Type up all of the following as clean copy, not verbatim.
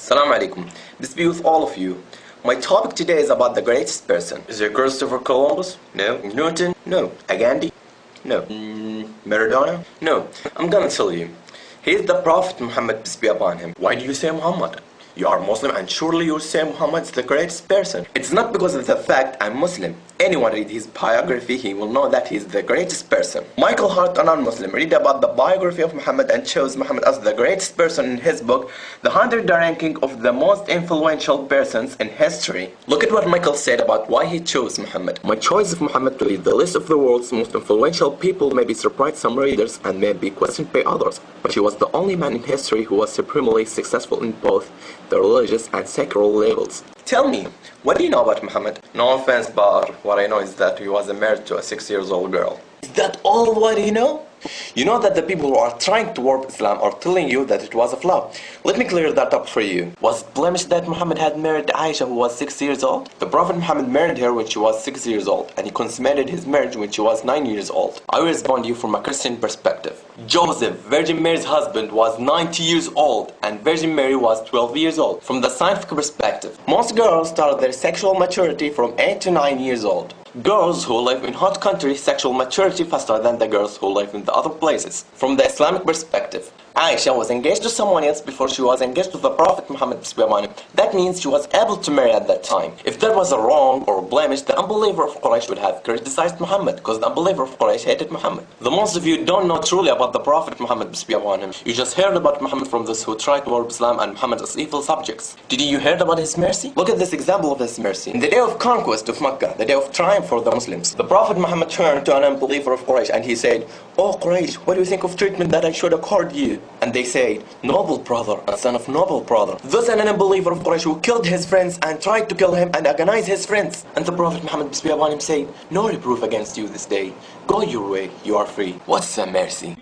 Assalamu alaikum. Peace be with all of you. My topic today is about the greatest person. Is it Christopher Columbus? No. Newton? No. Gandhi? No. Maradona? No. I'm gonna tell you. He is the Prophet Muhammad, peace be upon him. Why do you say Muhammad? You are Muslim and surely you say Muhammad is the greatest person. It's not because of the fact I'm Muslim. Anyone read his biography, he will know that he is the greatest person. Michael Hart, a non-Muslim, read about the biography of Muhammad and chose Muhammad as the greatest person in his book, The 100 Ranking of the Most Influential Persons in History. Look at what Michael said about why he chose Muhammad. My choice of Muhammad to lead the list of the world's most influential people may be surprised some readers and may be questioned by others, but he was the only man in history who was supremely successful in both the religious and secular levels. Tell me, what do you know about Muhammad? No offense, but what I know is that he was married to a 6-year-old girl. Is that all what you know? You know that the people who are trying to warp Islam are telling you that it was a flaw. Let me clear that up for you. Was it blemished that Muhammad had married Aisha who was 6 years old? The Prophet Muhammad married her when she was 6 years old, and he consummated his marriage when she was 9 years old. I will respond to you from a Christian perspective. Joseph, Virgin Mary's husband, was 90 years old, and Virgin Mary was 12 years old. From the scientific perspective, most girls start their sexual maturity from 8 to 9 years old. Girls who live in hot countries sexual maturity faster than the girls who live in the other places. From the Islamic perspective, Aisha was engaged to someone else before she was engaged to the Prophet Muhammad. That means she was able to marry at that time. If there was a wrong or blemish, the unbeliever of Quraysh would have criticized Muhammad, because the unbeliever of Quraysh hated Muhammad. The most of you don't know truly about the Prophet Muhammad. You just heard about Muhammad from those who tried to warp Islam and Muhammad as evil subjects. Did you hear about his mercy? Look at this example of his mercy. In the day of conquest of Mecca, the day of triumph for the Muslims, the Prophet Muhammad turned to an unbeliever of Quraysh and he said, "Oh Quraysh, what do you think of treatment that I should accord you?" And they said, "Noble brother, a son of noble brother." Thus an unbeliever of Quraysh who killed his friends and tried to kill him and agonize his friends. And the Prophet Muhammad, peace be upon him, said, "No reproof against you this day. Go your way, you are free." What's a mercy?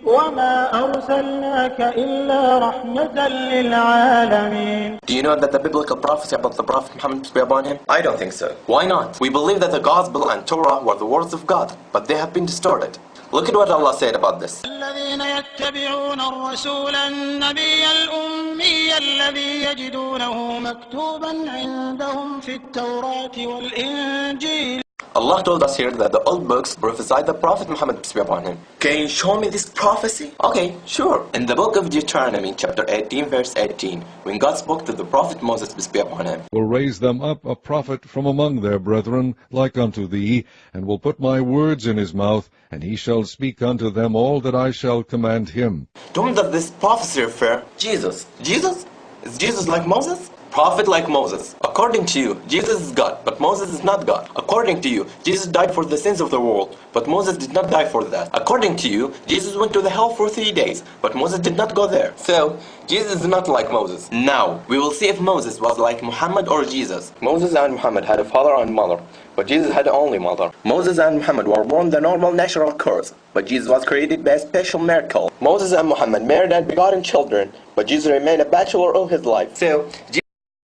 Do you know that the biblical prophecy about the Prophet Muhammad, peace be upon him? I don't think so. Why not? We believe that the Gospel and Torah were the words of God, but they have been distorted. Look at what Allah said about this. الذين يتبعون الرسول النبي الأمي الذي يجدونه مكتوبا عندهم في التوراة والإنجيل. Allah told us here that the old books prophesied the Prophet Muhammad, peace be upon him. Can you show me this prophecy? Okay, sure. In the book of Deuteronomy, chapter 18, verse 18, when God spoke to the Prophet Moses, peace be upon him, "Will raise them up a prophet from among their brethren, like unto thee, and will put my words in his mouth, and he shall speak unto them all that I shall command him." To whom does this prophecy refer? Jesus. Jesus? Is Jesus like Moses? Prophet like Moses. According to you, Jesus is God, but Moses is not God. According to you, Jesus died for the sins of the world, but Moses did not die for that. According to you, Jesus went to the hell for 3 days, but Moses did not go there. So, Jesus is not like Moses. Now, we will see if Moses was like Muhammad or Jesus. Moses and Muhammad had a father and mother, but Jesus had only mother. Moses and Muhammad were born the normal natural course, but Jesus was created by a special miracle. Moses and Muhammad married and begotten children, but Jesus remained a bachelor all his life. So,